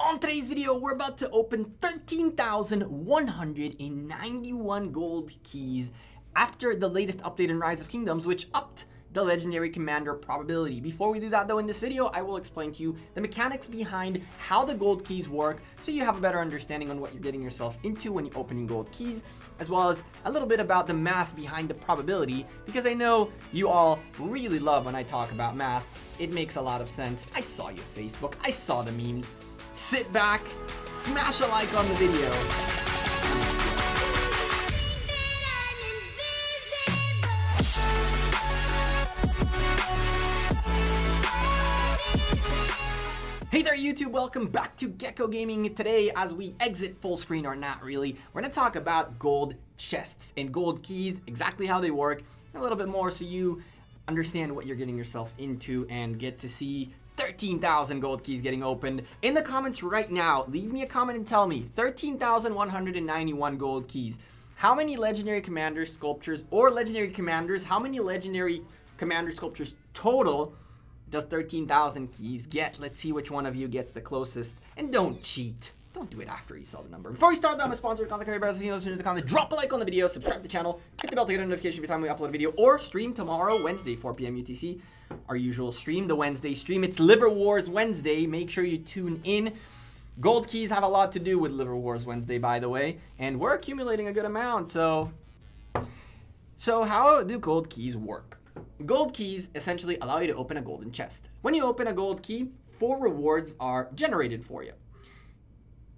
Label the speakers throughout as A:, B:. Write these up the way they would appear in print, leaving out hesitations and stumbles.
A: On today's video, we're about to open 13,191 gold keys after the latest update in Rise of Kingdoms, which upped the legendary commander probability. Before we do that though, in this video, I will explain to you the mechanics behind how the gold keys work so you have a better understanding on what you're getting yourself into when you're opening gold keys, as well as a little bit about the math behind the probability, because I know you all really love when I talk about math. It makes a lot of sense. I saw your Facebook, I saw the memes. Sit back, smash a like on the video. Hey there YouTube, welcome back to Gekko Gaming. Today, as we exit full screen, or not really, we're gonna talk about gold chests and gold keys, exactly how they work, and a little bit more so you understand what you're getting yourself into and get to see 13,000 gold keys getting opened. In the comments right now, leave me a comment and tell me, 13,191 gold keys. How many legendary commander sculptures or legendary commanders, how many legendary commander sculptures total does 13,000 keys get? Let's see which one of you gets the closest. And don't cheat. Don't do it after you saw the number. Before we start though, I'm a sponsor of content creator. If you listen to the content, drop a like on the video, subscribe to the channel, hit the bell to get a notification every time we upload a video, or stream tomorrow, Wednesday, 4 p.m. UTC. Our usual stream, the Wednesday stream. It's Liver Wars Wednesday. Make sure you tune in. Gold keys have a lot to do with Liver Wars Wednesday, by the way, and we're accumulating a good amount. So how do gold keys work? Gold keys essentially allow you to open a golden chest. When you open a gold key, 4 rewards are generated for you.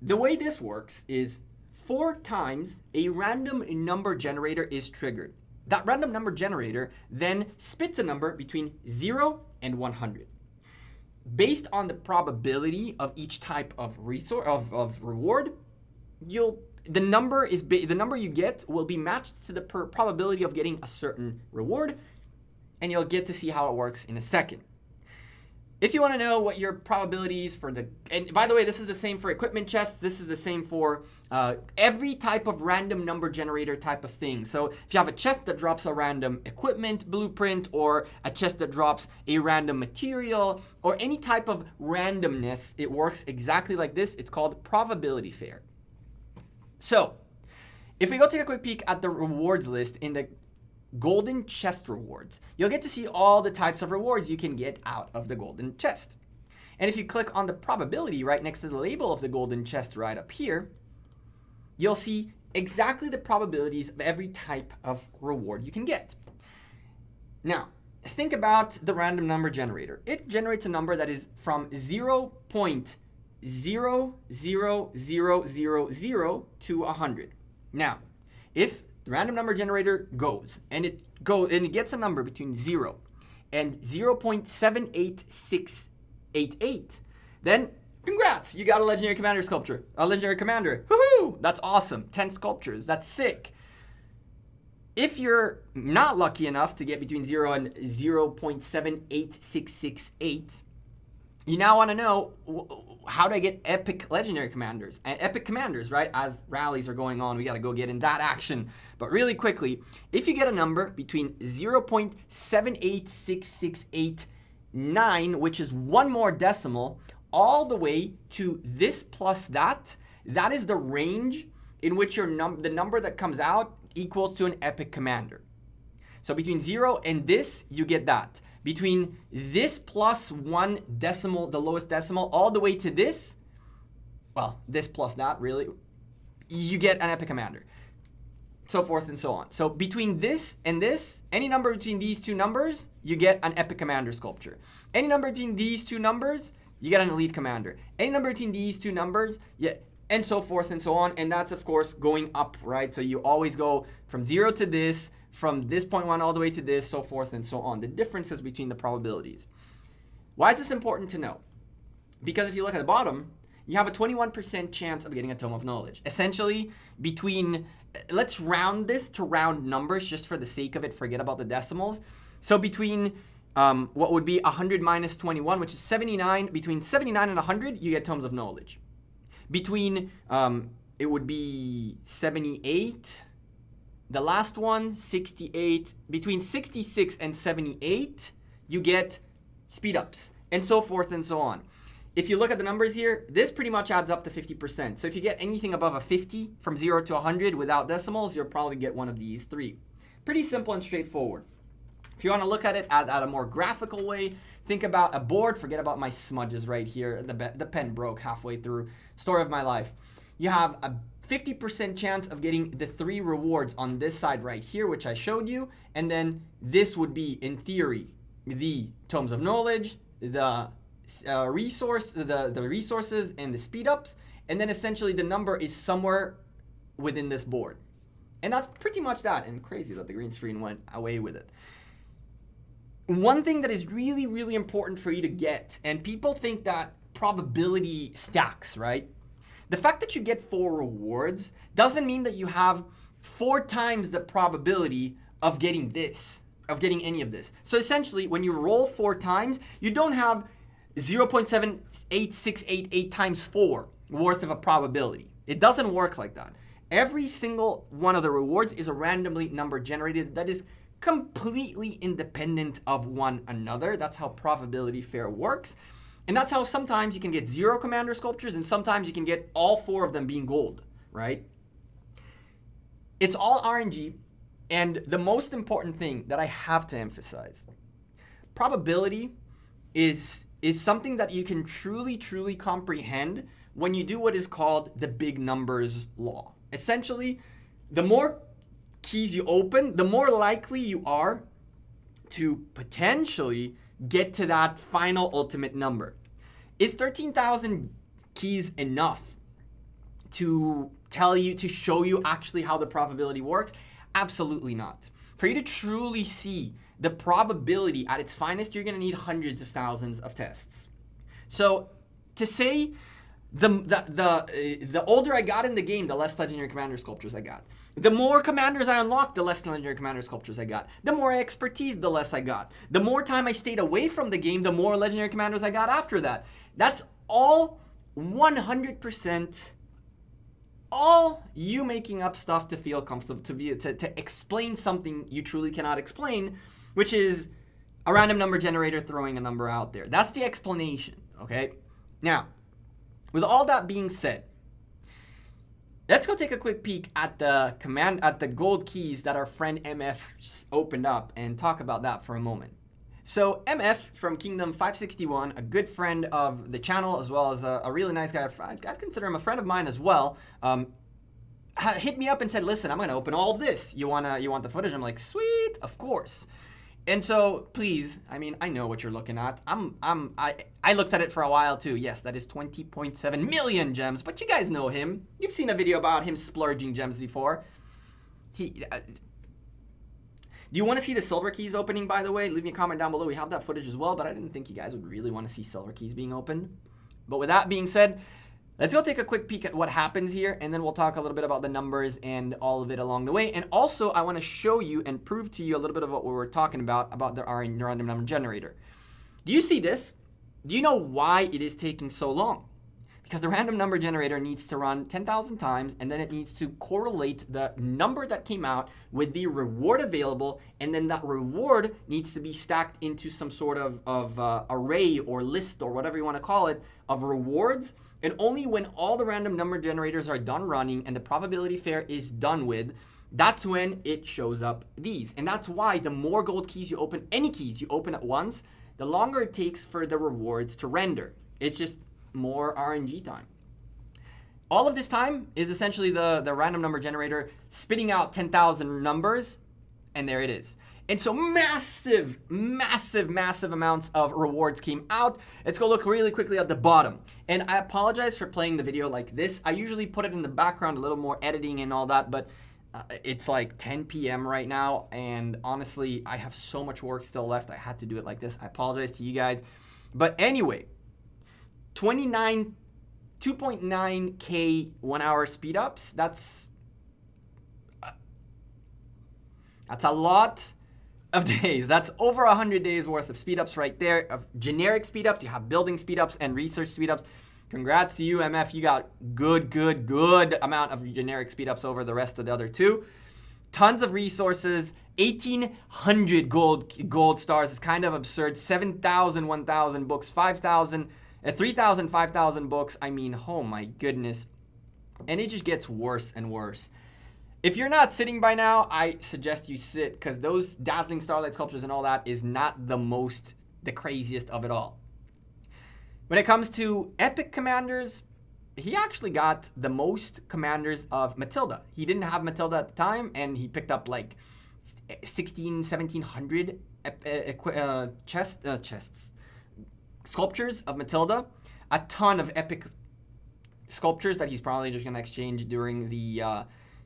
A: The way this works is 4 times a random number generator is triggered. That random number generator then spits a number between 0 and 100. Based on the probability of each type of resource of reward, the number you get will be matched to the probability of getting a certain reward, and you'll get to see how it works in a second. If you want to know what your probabilities for and by the way, this is the same for equipment chests, this is the same for every type of random number generator type of thing. So if you have a chest that drops a random equipment blueprint, or a chest that drops a random material, or any type of randomness, it works exactly like this. It's called probability fair. So if we go take a quick peek at the rewards list in the golden chest rewards, you'll get to see all the types of rewards you can get out of the golden chest. And if you click on the probability right next to the label of the golden chest right up here, you'll see exactly the probabilities of every type of reward you can get. Now, think about the random number generator. It generates a number that is from 0.00000 to 100. Now, if the random number generator goes and it gets a number between 0 and 0.78688, then congrats, you got a legendary commander sculpture, a legendary commander. Woohoo! That's awesome. 10 sculptures. That's sick. If you're not lucky enough to get between 0 and 0.78668, you now want to know, how do I get epic legendary commanders and epic commanders, right? As rallies are going on, we got to go get in that action. But really quickly, if you get a number between 0.786689, which is one more decimal, all the way to this plus that is the range in which the number that comes out equals to an epic commander. So between 0 and this, you get that. Between this plus 1 decimal, the lowest decimal, all the way to this, well, this plus that, really, you get an epic commander. So forth and so on. So between this and this, any number between these two numbers, you get an epic commander sculpture. Any number between these two numbers, you get an elite commander. Any number between these two numbers, and so forth and so on. And that's, of course, going up, right? So you always go from 0 to this, from this point 1 all the way to this, so forth and so on. The differences between the probabilities. Why is this important to know? Because if you look at the bottom, you have a 21% chance of getting a Tome of Knowledge. Essentially, let's round this to round numbers just for the sake of it, forget about the decimals. So between what would be 100 minus 21, which is 79, between 79 and 100, you get Tomes of Knowledge. Between, it would be 78, the last one, 68, between 66 and 78, you get speed ups, and so forth and so on. if you look at the numbers here, this pretty much adds up to 50%. So if you get anything above a 50 from 0 to 100 without decimals, you'll probably get one of these three. Pretty simple and straightforward. If you want to look at it at a more graphical way, think about a board. Forget about my smudges right here. The pen broke halfway through. Story of my life. You have a 50% chance of getting the 3 rewards on this side right here, which I showed you. And then this would be, in theory, the Tomes of Knowledge, the resources, and the speed ups. And then essentially the number is somewhere within this board. And that's pretty much that. And crazy that the green screen went away with it. One thing that is really, really important for you to get, and people think that probability stacks, right? The fact that you get 4 rewards doesn't mean that you have 4 times the probability of getting this, of getting any of this. So essentially, when you roll 4 times, you don't have 0.78688 times 4 worth of a probability. It doesn't work like that. Every single one of the rewards is a randomly number generated that is completely independent of one another. That's how probability fair works. And that's how sometimes you can get 0 commander sculptures and sometimes you can get all 4 of them being gold, right? It's all RNG. And the most important thing that I have to emphasize, probability is something that you can truly, truly comprehend when you do what is called the big numbers law. Essentially, the more keys you open, the more likely you are to potentially get to that final ultimate number. Is 13,000 keys enough to show you actually how the probability works? Absolutely not. For you to truly see the probability at its finest, you're going to need hundreds of thousands of tests. So to say the older I got in the game, the less legendary commander sculptures I got. The more commanders I unlocked, the less legendary commander sculptures I got. The more expertise, the less I got. The more time I stayed away from the game, the more legendary commanders I got after that. That's all 100% all you making up stuff to feel comfortable, to explain something you truly cannot explain, which is a random number generator throwing a number out there. That's the explanation, okay? Now, with all that being said, let's go take a quick peek at the gold keys that our friend MF opened up and talk about that for a moment. So MF from Kingdom 561, a good friend of the channel as well as a really nice guy. I'd consider him a friend of mine as well. Hit me up and said, "Listen, I'm going to open all of this. You want the footage?" I'm like, "Sweet, of course." And so, please, I mean, I know what you're looking at. I looked at it for a while too. Yes, that is 20.7 million gems, but you guys know him. You've seen a video about him splurging gems before. Do you want to see the silver keys opening, by the way? Leave me a comment down below. We have that footage as well, but I didn't think you guys would really want to see silver keys being opened. But with that being said, let's go take a quick peek at what happens here, and then we'll talk a little bit about the numbers and all of it along the way. And also, I want to show you and prove to you a little bit of what we were talking about the random number generator. Do you see this? Do you know why it is taking so long? Because the random number generator needs to run 10,000 times, and then it needs to correlate the number that came out with the reward available, and then that reward needs to be stacked into some sort of array or list or whatever you want to call it of rewards. And only when all the random number generators are done running and the probability fair is done with, that's when it shows up these. And that's why the more gold keys you open, any keys you open at once, the longer it takes for the rewards to render. It's just more RNG time. All of this time is essentially the random number generator spitting out 10,000 numbers, and there it is. And so massive amounts of rewards came out. Let's go look really quickly at the bottom. And I apologize for playing the video like this. I usually put it in the background, a little more editing and all that, but it's like 10 p.m. right now, and honestly, I have so much work still left. I had to do it like this. I apologize to you guys. But anyway, 2.9K 1 hour speed ups. That's a lot of days. That's over 100 days worth of speed ups right there. Of generic speed ups, you have building speed ups and research speed ups. Congrats to you, MF. You got good amount of generic speed ups over the rest of the other two. Tons of resources. 1,800 gold stars is kind of absurd. 7,000, 1,000 books, 5,000 At 3,000, 5,000 books, I mean, oh my goodness. And it just gets worse and worse. If you're not sitting by now, I suggest you sit, because those dazzling starlight sculptures and all that is not the craziest of it all. When it comes to epic commanders, he actually got the most commanders of Matilda. He didn't have Matilda at the time, and he picked up like 1,700 chests, sculptures of Matilda. A ton of epic sculptures that he's probably just going to exchange during the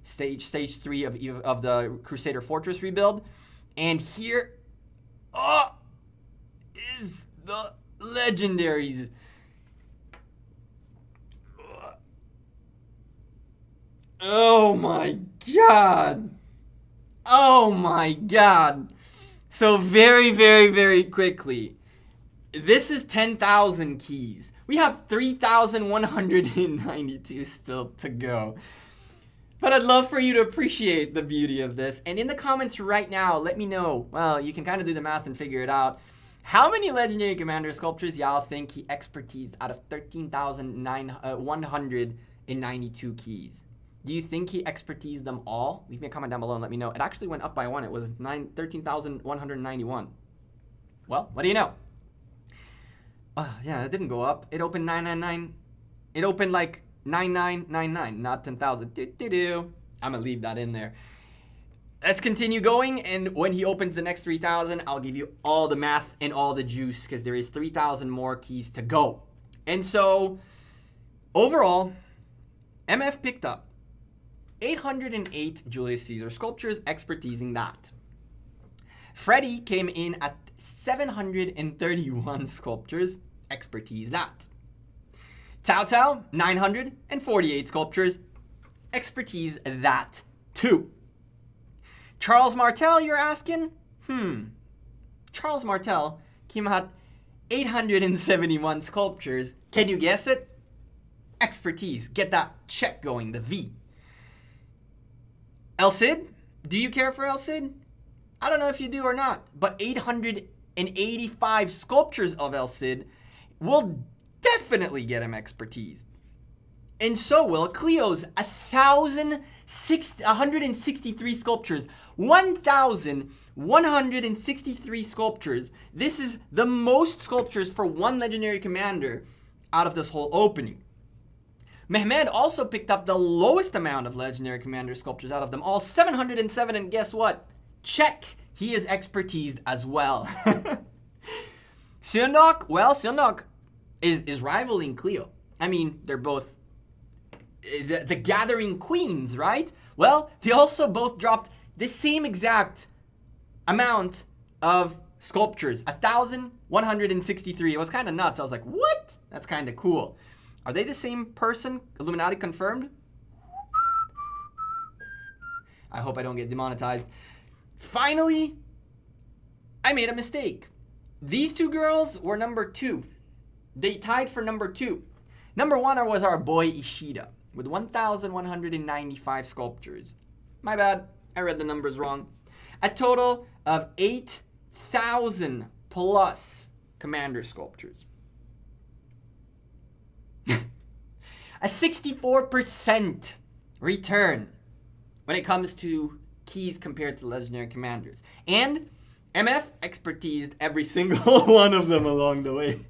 A: stage 3 of the Crusader Fortress rebuild. And here is the legendaries. Oh my god. Oh my god. So very, very, very quickly, this is 10,000 keys. We have 3,192 still to go. But I'd love for you to appreciate the beauty of this. And in the comments right now, let me know. Well, you can kind of do the math and figure it out. How many legendary commander sculptures y'all think he expertised out of 13,192 keys? Do you think he expertised them all? Leave me a comment down below and let me know. It actually went up by one. It was 13,191. Well, what do you know? Yeah, it didn't go up. It opened 999. It opened like 9999, not 10,000. I'm gonna leave that in there. Let's continue going, and when he opens the next 3,000, I'll give you all the math and all the juice, because there is 3,000 more keys to go. And so, overall, MF picked up 808 Julius Caesar sculptures, expertising that. Freddy came in at 731 sculptures, expertise that. Cao Cao, 948 sculptures, expertise that too. Charles Martel, you're asking? Charles Martel came out 871 sculptures. Can you guess it? Expertise. Get that check going, the V. El Cid? Do you care for El Cid? I don't know if you do or not, but 885 sculptures of El Cid will definitely get him expertise. And so will Cleo's 1,163 sculptures. 1,163 sculptures. This is the most sculptures for one legendary commander out of this whole opening. Mehmed also picked up the lowest amount of legendary commander sculptures out of them all, 707, and guess what? Check, he is expertised as well. Seondok, well, Seondok is rivaling Cleo. I mean, they're both the gathering queens, right? Well, they also both dropped the same exact amount of sculptures, 1,163. It was kind of nuts. I was like, what? That's kind of cool. Are they the same person? Illuminati confirmed? I hope I don't get demonetized. Finally, I made a mistake. These two girls were number 2. They tied for number 2. Number 1 was our boy Ishida with 1,195 sculptures. My bad, I read the numbers wrong. A total of 8,000 plus commander sculptures. A 64% return when it comes to keys compared to legendary commanders. And MF expertised every single one of them along the way.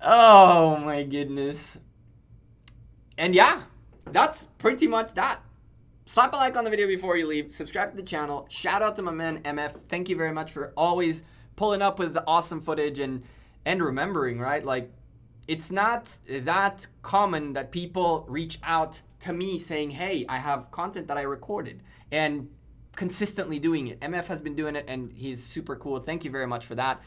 A: Oh my goodness. And yeah, that's pretty much that. Slap a like on the video before you leave. Subscribe to the channel. Shout out to my man MF. Thank you very much for always pulling up with the awesome footage and remembering, right? Like, it's not that common that people reach out to me saying, hey, I have content that I recorded, and consistently doing it. MF has been doing it, and he's super cool. Thank you very much for that.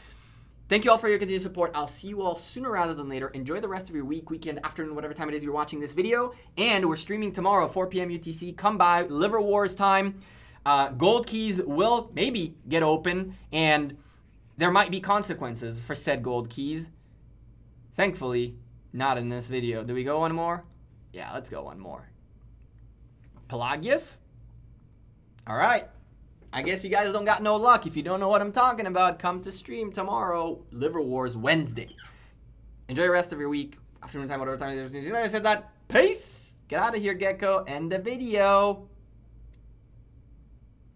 A: Thank you all for your continued support. I'll see you all sooner rather than later. Enjoy the rest of your week, weekend, afternoon, whatever time it is you're watching this video. And we're streaming tomorrow, 4 p.m. UTC. Come by, Liver Wars time. Gold keys will maybe get open, and there might be consequences for said gold keys. Thankfully, not in this video. Do we go one more? Yeah, let's go one more. Pelagius? All right. I guess you guys don't got no luck. If you don't know what I'm talking about, come to stream tomorrow, Liver Wars Wednesday. Enjoy the rest of your week. Afternoon time, whatever time it is. I said that. Peace. Get out of here, Gekko. End the video.